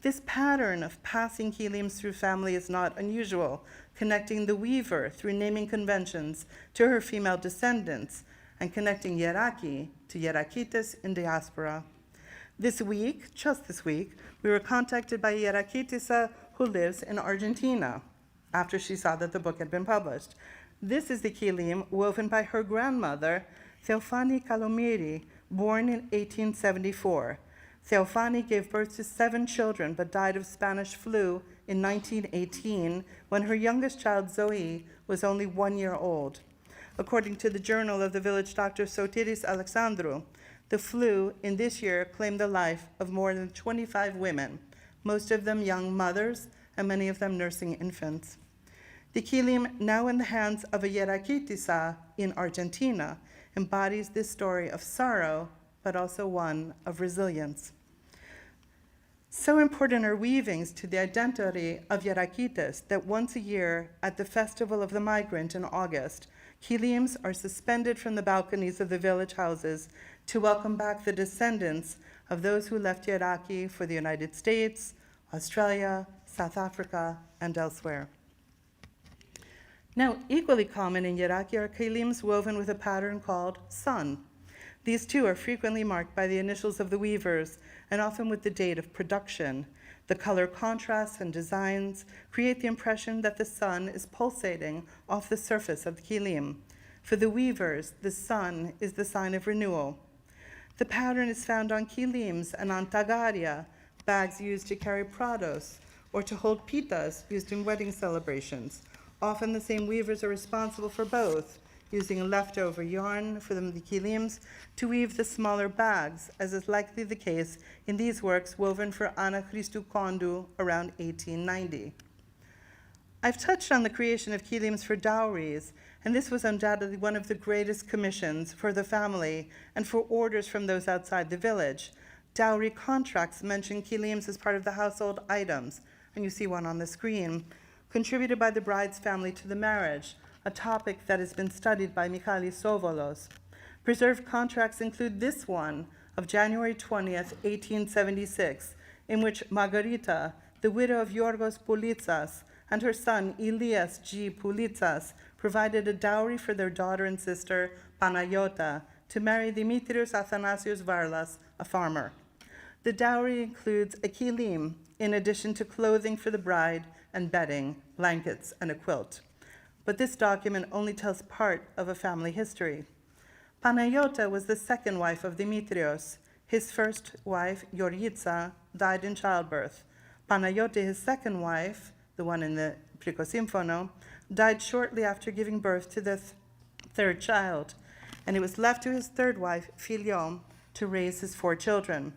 This pattern of passing kilims through family is not unusual, connecting the weaver through naming conventions to her female descendants and connecting Geraki to Gerakites in diaspora. This week, just this week, we were contacted by a Gerakitisa who lives in Argentina after she saw that the book had been published. This is the kilim woven by her grandmother, Theophani Calomiri, born in 1874. Theophani gave birth to 7 children but died of Spanish flu in 1918 when her youngest child, Zoe, was only 1 year old. According to the journal of the village doctor Sotiris Alexandrou, the flu in this year claimed the life of more than 25 women, most of them young mothers and many of them nursing infants. The kilim, now in the hands of a Gerakitisa in Argentina, embodies this story of sorrow, but also one of resilience. So important are weavings to the identity of Gerakites that once a year, at the Festival of the Migrant in August, kilims are suspended from the balconies of the village houses to welcome back the descendants of those who left Geraki for the United States, Australia, South Africa, and elsewhere. Now, equally common in Geraki are kilims woven with a pattern called sun. These too are frequently marked by the initials of the weavers and often with the date of production. The color contrasts and designs create the impression that the sun is pulsating off the surface of the kilim. For the weavers, the sun is the sign of renewal. The pattern is found on kilims and on tagaria, bags used to carry prados, or to hold pitas used in wedding celebrations. Often the same weavers are responsible for both, using leftover yarn for the kilims to weave the smaller bags, as is likely the case in these works woven for Ana Christou Kondu around 1890. I've touched on the creation of kilims for dowries, and this was undoubtedly one of the greatest commissions for the family and for orders from those outside the village. Dowry contracts mention kilims as part of the household items, and you see one on the screen, contributed by the bride's family to the marriage, a topic that has been studied by Michalis Sovolos. Preserved contracts include this one of January 20th, 1876, in which Margarita, the widow of Yorgos Poulitsas, and her son Elias G. Poulitsas provided a dowry for their daughter and sister, Panayota, to marry Dimitrios Athanasios Varlas, a farmer. The dowry includes a kilim, in addition to clothing for the bride and bedding, blankets, and a quilt. But this document only tells part of a family history. Panayota was the second wife of Dimitrios. His first wife, Georgitsa, died in childbirth. Panayota, his second wife, the one in the Prikosymfono, died shortly after giving birth to the third child, and it was left to his third wife, Filiom, to raise his 4 children.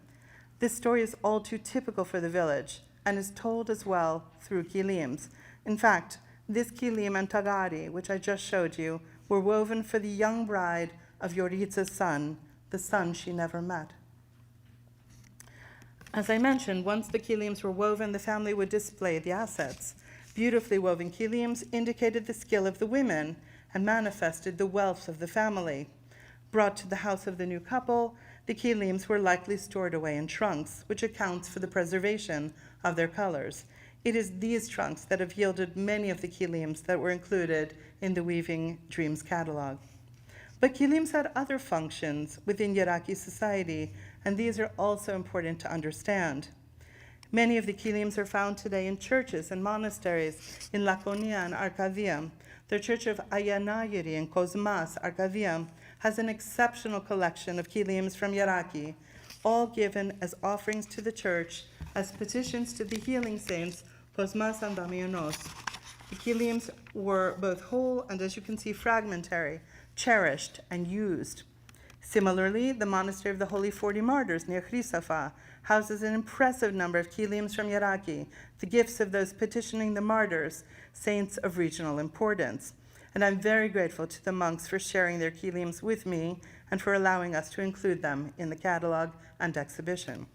This story is all too typical for the village and is told as well through kilims. In fact, this kilim and tagari, which I just showed you, were woven for the young bride of Georgitsa's son, the son she never met. As I mentioned, once the kilims were woven, the family would display the assets. Beautifully woven kilims indicated the skill of the women and manifested the wealth of the family. Brought to the house of the new couple, the kilims were likely stored away in trunks, which accounts for the preservation of their colors. It is these trunks that have yielded many of the kilims that were included in the Weaving Dreams catalog. But kilims had other functions within Geraki society, and these are also important to understand. Many of the kilims are found today in churches and monasteries in Laconia and Arcadia. The church of Ayanagiri in Cosmas, Arcadia, has an exceptional collection of kilims from Geraki, all given as offerings to the church as petitions to the healing saints Cosmas and Damianos. The kilims were both whole and, as you can see, fragmentary, cherished and used. Similarly, the Monastery of the Holy 40 Martyrs near Chrysafa houses an impressive number of kilims from Geraki, the gifts of those petitioning the martyrs, saints of regional importance. And I'm very grateful to the monks for sharing their kilims with me and for allowing us to include them in the catalog and exhibition.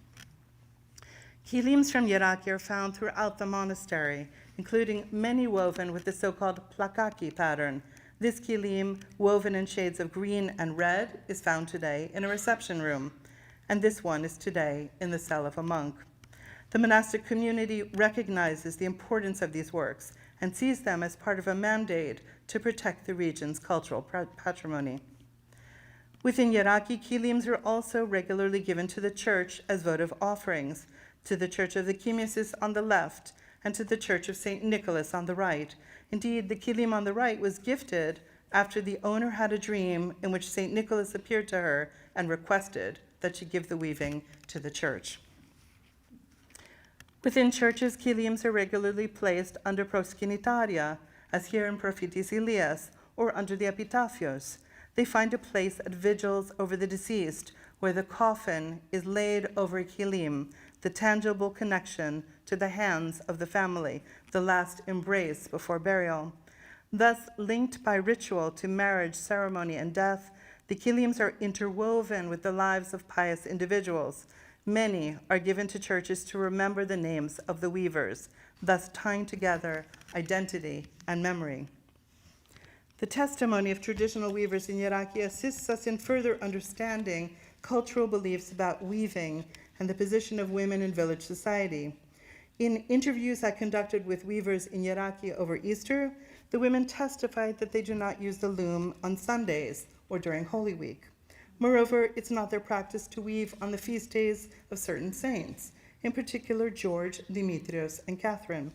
Kilims from Geraki are found throughout the monastery, including many woven with the so-called plakaki pattern. This kilim, woven in shades of green and red, is found today in a reception room, and this one is today in the cell of a monk. The monastic community recognizes the importance of these works and sees them as part of a mandate to protect the region's cultural patrimony. Within Geraki, kilims are also regularly given to the church as votive offerings, to the Church of the Chemises on the left, and to the Church of St. Nicholas on the right. Indeed, the kilim on the right was gifted after the owner had a dream in which St. Nicholas appeared to her and requested that she give the weaving to the church. Within churches, kilims are regularly placed under proskinitaria, as here in Prophetis Elias, or under the epitaphios. They find a place at vigils over the deceased, where the coffin is laid over a kilim, the tangible connection to the hands of the family, the last embrace before burial. Thus, linked by ritual to marriage, ceremony, and death, the kilims are interwoven with the lives of pious individuals. Many are given to churches to remember the names of the weavers, thus tying together identity and memory. The testimony of traditional weavers in Geraki assists us in further understanding cultural beliefs about weaving and the position of women in village society. In interviews I conducted with weavers in Geraki over Easter, the women testified that they do not use the loom on Sundays or during Holy Week. Moreover, it's not their practice to weave on the feast days of certain saints, in particular George, Demetrius, and Catherine.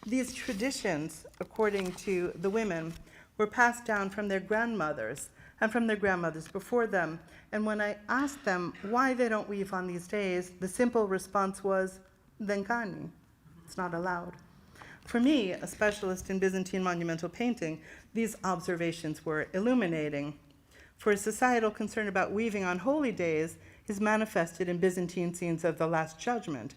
These traditions, according to the women, were passed down from their grandmothers and from their grandmothers before them. And when I asked them why they don't weave on these days, the simple response was, "Denkani." It's not allowed. For me, a specialist in Byzantine monumental painting, these observations were illuminating. For a societal concern about weaving on holy days is manifested in Byzantine scenes of the Last Judgment.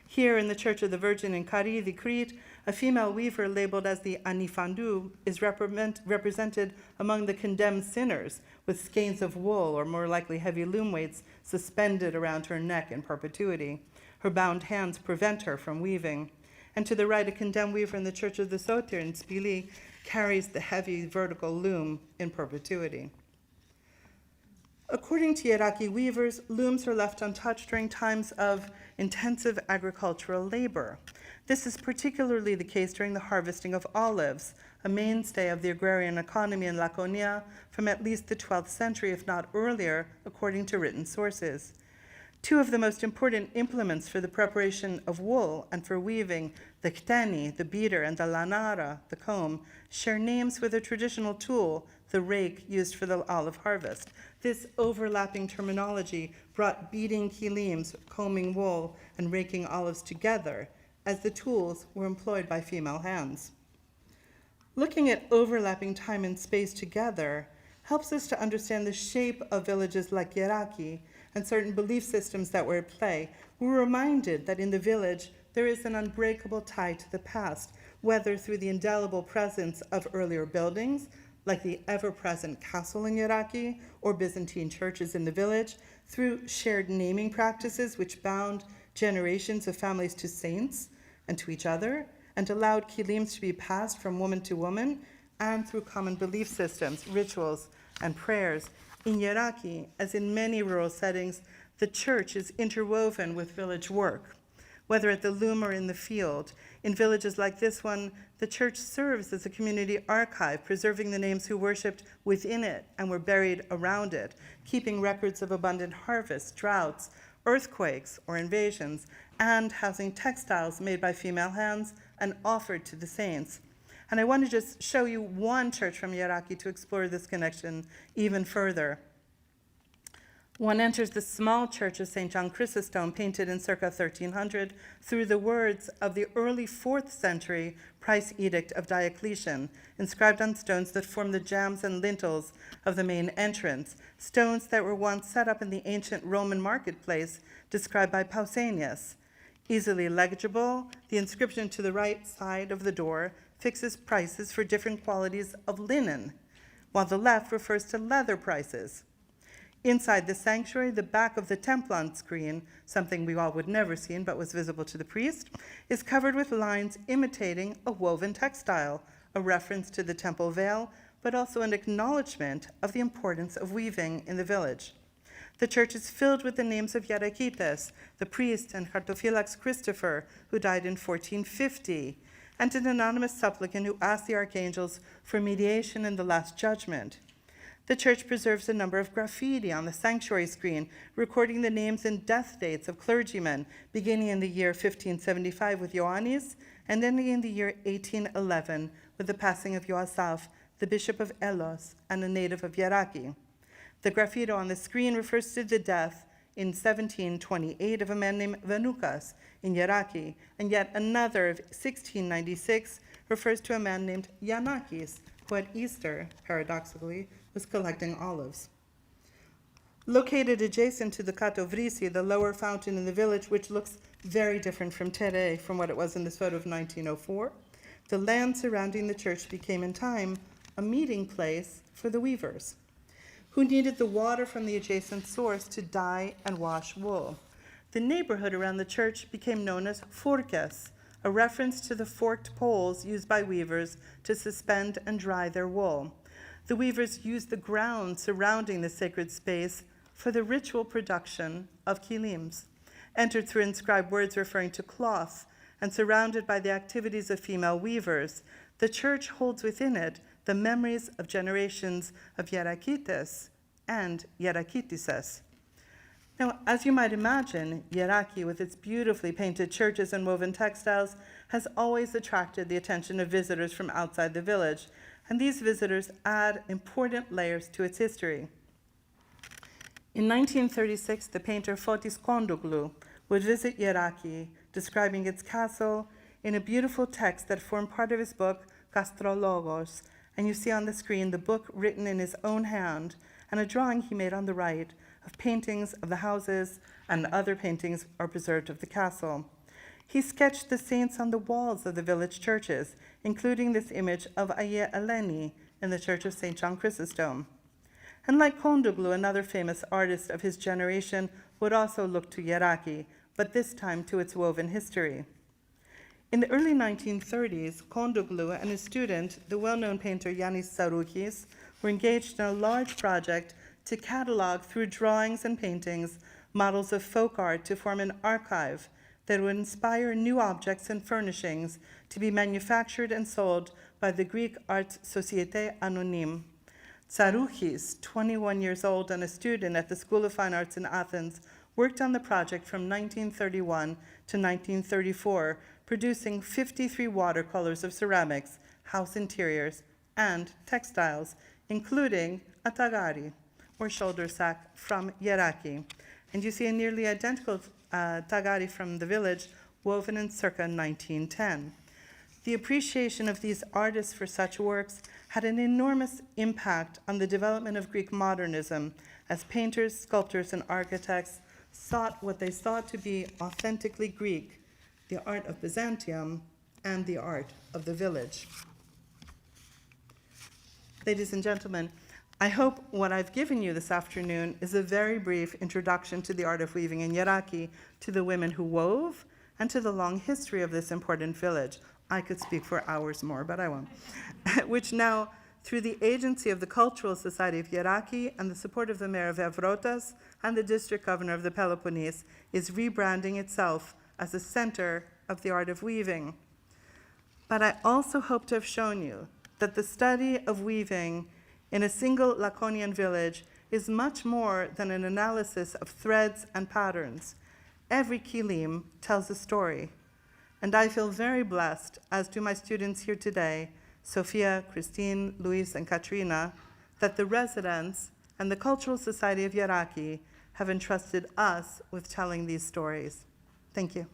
Here in the Church of the Virgin in Karidi, Crete, a female weaver labeled as the Anifandu is represented among the condemned sinners with skeins of wool, or more likely heavy loom weights, suspended around her neck in perpetuity. Her bound hands prevent her from weaving. And to the right, a condemned weaver in the Church of the Sotir in Spili carries the heavy vertical loom in perpetuity. According to Geraki weavers, looms are left untouched during times of intensive agricultural labor. This is particularly the case during the harvesting of olives, a mainstay of the agrarian economy in Laconia from at least the 12th century, if not earlier, according to written sources. Two of the most important implements for the preparation of wool and for weaving, the kteni, the beater, and the lanara, the comb, share names with a traditional tool, the rake used for the olive harvest. This overlapping terminology brought beating kilims, combing wool, and raking olives together, as the tools were employed by female hands. Looking at overlapping time and space together helps us to understand the shape of villages like Geraki and certain belief systems that were at play. We're reminded that in the village there is an unbreakable tie to the past, whether through the indelible presence of earlier buildings, like the ever-present castle in Geraki, or Byzantine churches in the village, through shared naming practices which bound generations of families to saints and to each other, and allowed kilims to be passed from woman to woman, and through common belief systems, rituals, and prayers. In Geraki, as in many rural settings, the church is interwoven with village work, whether at the loom or in the field. In villages like this one, the church serves as a community archive, preserving the names who worshipped within it and were buried around it, keeping records of abundant harvests, droughts, earthquakes, or invasions, and housing textiles made by female hands and offered to the saints. And I want to just show you one church from Geraki to explore this connection even further. One enters the small church of St. John Chrysostom, painted in circa 1300, through the words of the early 4th century Price Edict of Diocletian, inscribed on stones that form the jambs and lintels of the main entrance, stones that were once set up in the ancient Roman marketplace described by Pausanias. Easily legible, the inscription to the right side of the door fixes prices for different qualities of linen, while the left refers to leather prices. Inside the sanctuary, the back of the templon screen, something we all would never seen but was visible to the priest, is covered with lines imitating a woven textile, a reference to the temple veil, but also an acknowledgement of the importance of weaving in the village. The church is filled with the names of Yerakites, the priest and Cartophylax Christopher, who died in 1450, and an anonymous supplicant who asked the archangels for mediation in the Last Judgment. The church preserves a number of graffiti on the sanctuary screen, recording the names and death dates of clergymen, beginning in the year 1575 with Ioannis, and ending in the year 1811 with the passing of Ioasaph, the bishop of Elos and a native of Geraki. The graffiti on the screen refers to the death in 1728 of a man named Vanoukas in Geraki, and yet another of 1696 refers to a man named Yanakis, who at Easter, paradoxically, was collecting olives. Located adjacent to the Katovrisi, the lower fountain in the village, which looks very different from today, from what it was in this photo of 1904, the land surrounding the church became in time a meeting place for the weavers, who needed the water from the adjacent source to dye and wash wool. The neighborhood around the church became known as forques, a reference to the forked poles used by weavers to suspend and dry their wool. The weavers used the ground surrounding the sacred space for the ritual production of kilims, entered through inscribed words referring to cloth, and surrounded by the activities of female weavers. The church holds within it the memories of generations of Yerakites and Yerakitises. Now, as you might imagine, Geraki, with its beautifully painted churches and woven textiles, has always attracted the attention of visitors from outside the village, and these visitors add important layers to its history. In 1936, the painter Fotis Kondoglou would visit Geraki, describing its castle in a beautiful text that formed part of his book, Gastrologos, and you see on the screen the book written in his own hand and a drawing he made on the right of paintings of the houses, and other paintings are preserved of the castle. He sketched the saints on the walls of the village churches, including this image of Aie Eleni in the Church of St. John Chrysostom. And like Kondoglou, another famous artist of his generation would also look to Geraki, but this time to its woven history. In the early 1930s, Kondoglou and his student, the well-known painter Yannis Saroukis, were engaged in a large project to catalog through drawings and paintings models of folk art to form an archive that would inspire new objects and furnishings to be manufactured and sold by the Greek Arts Société Anonyme. Tsaroukis, 21 years old and a student at the School of Fine Arts in Athens, worked on the project from 1931 to 1934, producing 53 watercolors of ceramics, house interiors, and textiles, including a tagari, or shoulder sack, from Geraki. And you see a nearly identical tagari from the village, woven in circa 1910. The appreciation of these artists for such works had an enormous impact on the development of Greek modernism, as painters, sculptors, and architects sought what they thought to be authentically Greek, the art of Byzantium and the art of the village. Ladies and gentlemen, I hope what I've given you this afternoon is a very brief introduction to the art of weaving in Geraki, to the women who wove, and to the long history of this important village. I could speak for hours more, but I won't. Which now, through the agency of the Cultural Society of Geraki and the support of the mayor of Evrotas and the district governor of the Peloponnese, is rebranding itself as a center of the art of weaving. But I also hope to have shown you that the study of weaving in a single Laconian village is much more than an analysis of threads and patterns. Every kilim tells a story. And I feel very blessed, as do my students here today, Sophia, Christine, Luis, and Katrina, that the residents and the Cultural Society of Geraki have entrusted us with telling these stories. Thank you.